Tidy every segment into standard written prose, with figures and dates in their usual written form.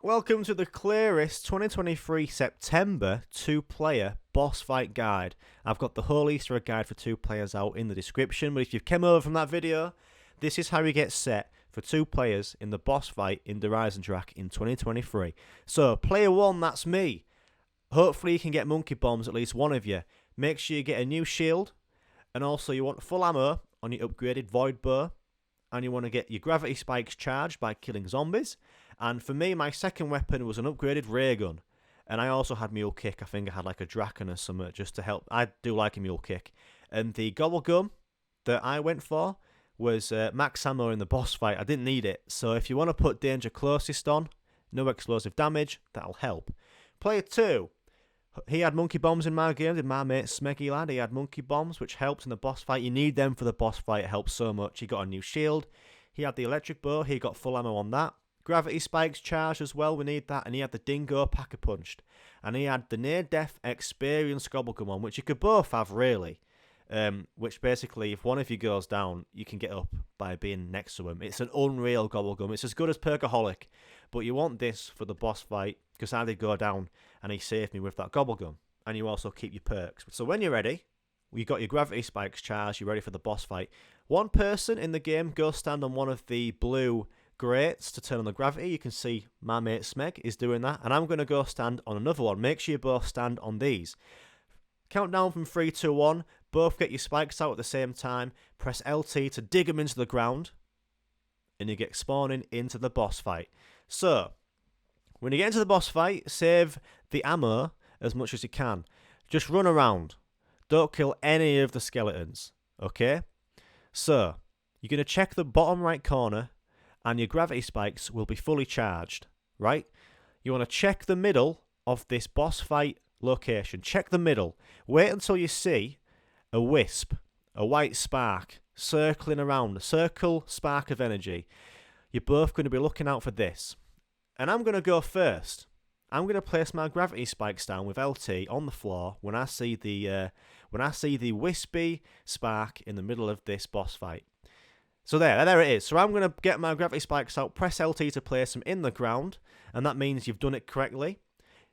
Welcome to the Clearest 2023 September 2-player boss fight guide. I've got the whole Easter egg guide for 2 players out in the description, but if you've come over from that video, this is how you get set for 2 players in the boss fight in the Eisendrache in 2023. So, player 1, that's me. Hopefully you can get monkey bombs, at least one of you. Make sure you get a new shield, and also you want full ammo on your upgraded void bow, and you want to get your gravity spikes charged by killing zombies. And for me, my second weapon was an upgraded ray gun. And I also had mule kick. I think I had like a Draken or something just to help. I do like a mule kick. And the gobble gum that I went for was max ammo in the boss fight. I didn't need it. So if you want to put danger closest on, no explosive damage, that'll help. Player 2. He had monkey bombs in my game. Did my mate Smeggy lad. He had monkey bombs, which helped in the boss fight. You need them for the boss fight. It helps so much. He got a new shield. He had the electric bow. He got full ammo on that. Gravity spikes charged as well, we need that. And he had the dingo packer punched. And he had the near-death experience gobblegum on, which you could both have, really. Which basically, if one of you goes down, you can get up by being next to him. It's an unreal gobblegum. It's as good as Perkaholic. But you want this for the boss fight, because I did go down, and he saved me with that gobblegum. And you also keep your perks. So when you're ready, you got your gravity spikes charged, you're ready for the boss fight. One person in the game goes stand on one of the blue grates to turn on the gravity. You can see my mate Smeg is doing that, and I'm going to go stand on another one. Make sure you both stand on these. Count down from 3, 2, 1. Both get your spikes out at the same time. Press LT to dig them into the ground, and you get spawning into the boss fight. So when you get into the boss fight, save the ammo as much as you can. Just run around. Don't kill any of the skeletons. Okay? So you're going to check the bottom right corner, and your gravity spikes will be fully charged, right? You want to check the middle of this boss fight location. Check the middle. Wait until you see a wisp, a white spark, circling around, a circle spark of energy. You're both going to be looking out for this. And I'm going to go first. I'm going to place my gravity spikes down with LT on the floor when I see the wispy spark in the middle of this boss fight. So there it is. So I'm going to get my gravity spikes out, press LT to place them in the ground, and that means you've done it correctly.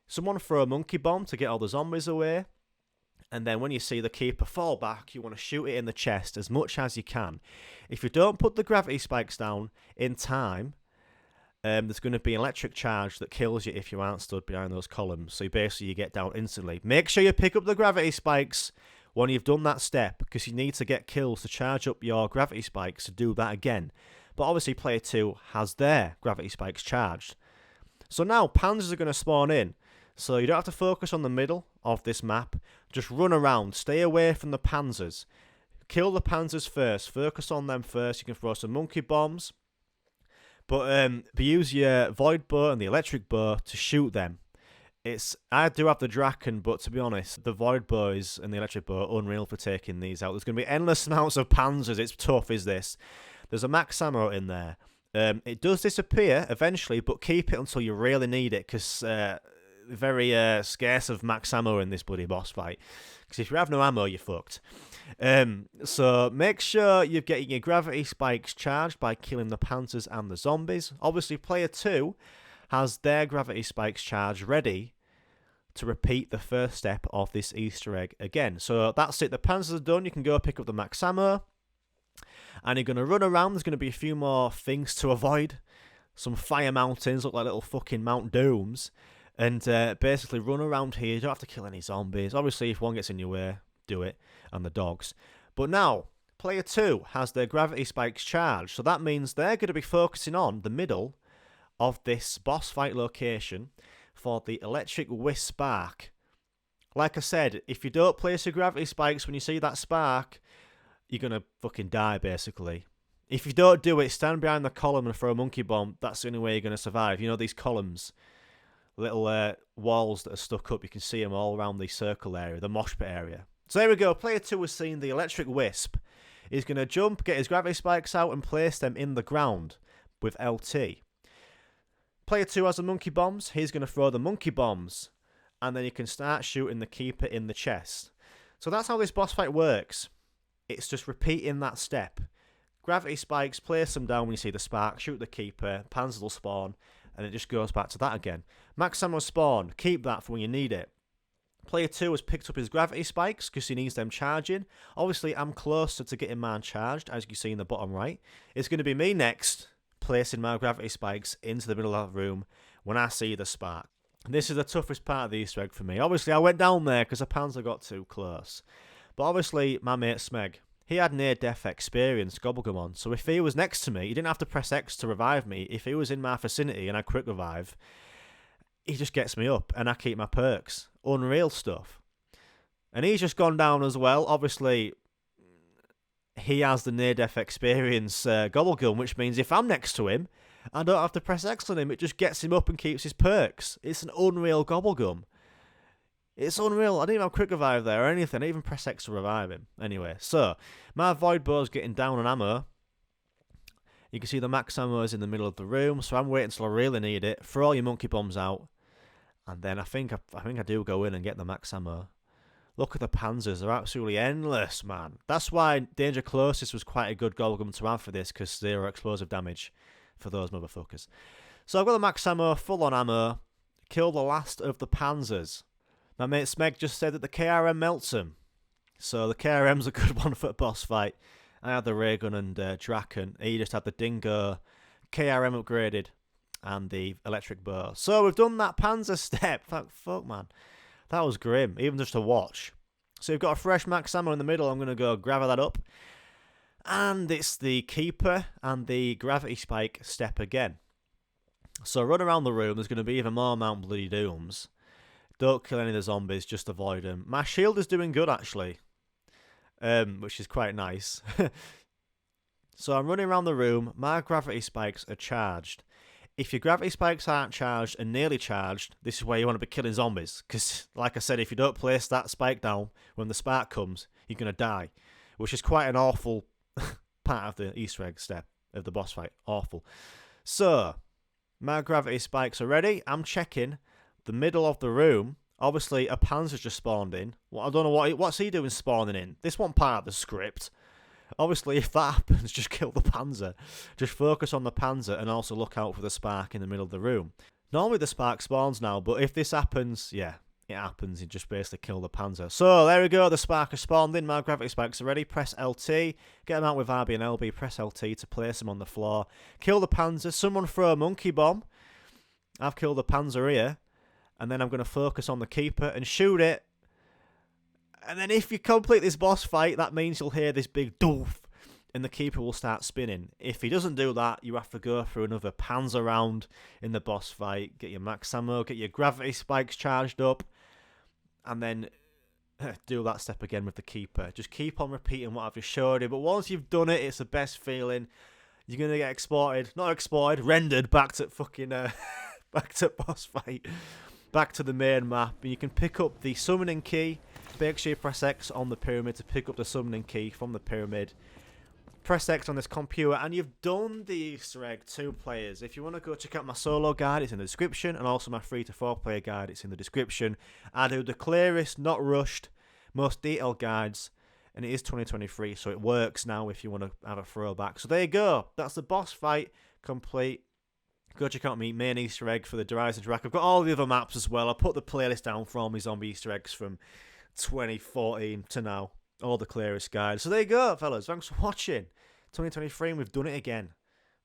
Someone throw a monkey bomb to get all the zombies away, and then when you see the keeper fall back, you want to shoot it in the chest as much as you can. If you don't put the gravity spikes down in time, there's going to be an electric charge that kills you if you aren't stood behind those columns. So basically you get down instantly. Make sure you pick up the gravity spikes when you've done that step, because you need to get kills to charge up your gravity spikes to do that again. But obviously player 2 has their gravity spikes charged. So now panzers are going to spawn in. So you don't have to focus on the middle of this map. Just run around. Stay away from the panzers. Kill the panzers first. Focus on them first. You can throw some monkey bombs. But use your void bow and the electric bow to shoot them. I do have the Draken, but to be honest, the void bows and the electric bow are unreal for taking these out. There's going to be endless amounts of panzers. It's tough, is this? There's a max ammo in there. It does disappear eventually, but keep it until you really need it, because very scarce of max ammo in this bloody boss fight. Because if you have no ammo, you're fucked. So make sure you're getting your gravity spikes charged by killing the panzers and the zombies. Obviously, player 2 has their gravity spikes charged ready to repeat the first step of this Easter egg again. So that's it. The panzers are done. You can go pick up the max ammo. And you're going to run around. There's going to be a few more things to avoid. Some fire mountains look like little fucking Mount Dooms. And basically run around here. You don't have to kill any zombies. Obviously, if one gets in your way, do it. And the dogs. But now, player 2 has their gravity spikes charged. So that means they're going to be focusing on the middle of this boss fight location for the electric wisp spark. Like I said, if you don't place your gravity spikes when you see that spark, you're going to fucking die, basically. If you don't do it, stand behind the column and throw a monkey bomb. That's the only way you're going to survive. You know these columns, little walls that are stuck up, you can see them all around the circle area, the mosh pit area. So there we go. Player 2 has seen the electric wisp. He's going to jump, get his gravity spikes out, and place them in the ground with LT. Player 2 has the monkey bombs. He's going to throw the monkey bombs, and then you can start shooting the keeper in the chest. So that's how this boss fight works. It's just repeating that step. Gravity spikes, place them down when you see the spark, shoot the keeper, panzers will spawn. And it just goes back to that again. Max ammo spawn, keep that for when you need it. Player 2 has picked up his gravity spikes because he needs them charging. Obviously, I'm closer to getting mine charged, as you can see in the bottom right. It's going to be me next, placing my gravity spikes into the middle of the room when I see the spark. This is the toughest part of the Easter egg for me. Obviously, I went down there because the Panzer got too close. But obviously, my mate Smeg, he had near-death experience, Gobblegum on. So if he was next to me, he didn't have to press X to revive me. If he was in my vicinity and I quick revive, he just gets me up and I keep my perks. Unreal stuff. And he's just gone down as well. Obviously, he has the near-death experience Gobblegum, which means if I'm next to him, I don't have to press X on him. It just gets him up and keeps his perks. It's an unreal Gobblegum. It's unreal. I didn't even have quick revive there or anything. I didn't even press X to revive him. Anyway, so my void bow's getting down on ammo. You can see the max ammo is in the middle of the room, so I'm waiting until I really need it. Throw all your monkey bombs out, and then I think I do go in and get the max ammo. Look at the Panzers. They're absolutely endless, man. That's why Danger Closest was quite a good Gobblegum to have for this, because zero explosive damage for those motherfuckers. So I've got the max ammo, full on ammo. Kill the last of the Panzers. My mate Smeg just said that the KRM melts him. So the KRM's a good one for a boss fight. I had the ray gun and Draken. He just had the Dingo KRM upgraded and the electric bow. So we've done that Panzer step. Fuck, man. That was grim, even just to watch. So we've got a fresh max ammo in the middle. I'm going to go grab that up. And it's the Keeper and the Gravity Spike step again. So run around the room. There's going to be even more Mount Bloody Dooms. Don't kill any of the zombies, just avoid them. My shield is doing good, actually. Which is quite nice. So I'm running around the room. My gravity spikes are charged. If your gravity spikes aren't charged and nearly charged, this is where you want to be killing zombies. Because, like I said, if you don't place that spike down when the spark comes, you're going to die. Which is quite an awful part of the Easter egg step of the boss fight. Awful. So, my gravity spikes are ready. I'm checking the middle of the room. Obviously, a Panzer's just spawned in. Well, I don't know what's he doing spawning in. This wasn't part of the script. Obviously, if that happens, just kill the Panzer. Just focus on the Panzer and also look out for the spark in the middle of the room. Normally the spark spawns now, but if this happens, yeah, it happens. You just basically kill the Panzer. So, there we go. The spark has spawned in. My gravity spikes are ready. Press LT. Get them out with RB and LB. Press LT to place them on the floor. Kill the Panzer. Someone throw a monkey bomb. I've killed the Panzer here. And then I'm going to focus on the Keeper and shoot it. And then if you complete this boss fight, that means you'll hear this big doof. And the Keeper will start spinning. If he doesn't do that, you have to go through another Panzer round in the boss fight. Get your max ammo, get your gravity spikes charged up. And then do that step again with the Keeper. Just keep on repeating what I've just showed you. But once you've done it, it's the best feeling. You're going to get rendered back to fucking, back to boss fight. Back to the main map, and you can pick up the summoning key. Make sure you press X on the pyramid to pick up the summoning key from the pyramid. Press X on this computer, and you've done the Easter egg 2 players. If you want to go check out my solo guide, it's in the description, and also my 3 to 4 player guide, it's in the description. I do the clearest, not rushed, most detailed guides, and it is 2023, so it works now if you want to have a throwback. So there you go. That's the boss fight complete. Go check out my main Easter egg for the Eisendrache. I've got all the other maps as well. I put the playlist down for all my zombie Easter eggs from 2014 to now. All the clearest guides. So there you go, fellas. Thanks for watching. 2023, and we've done it again.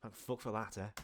Thank fuck for that, eh?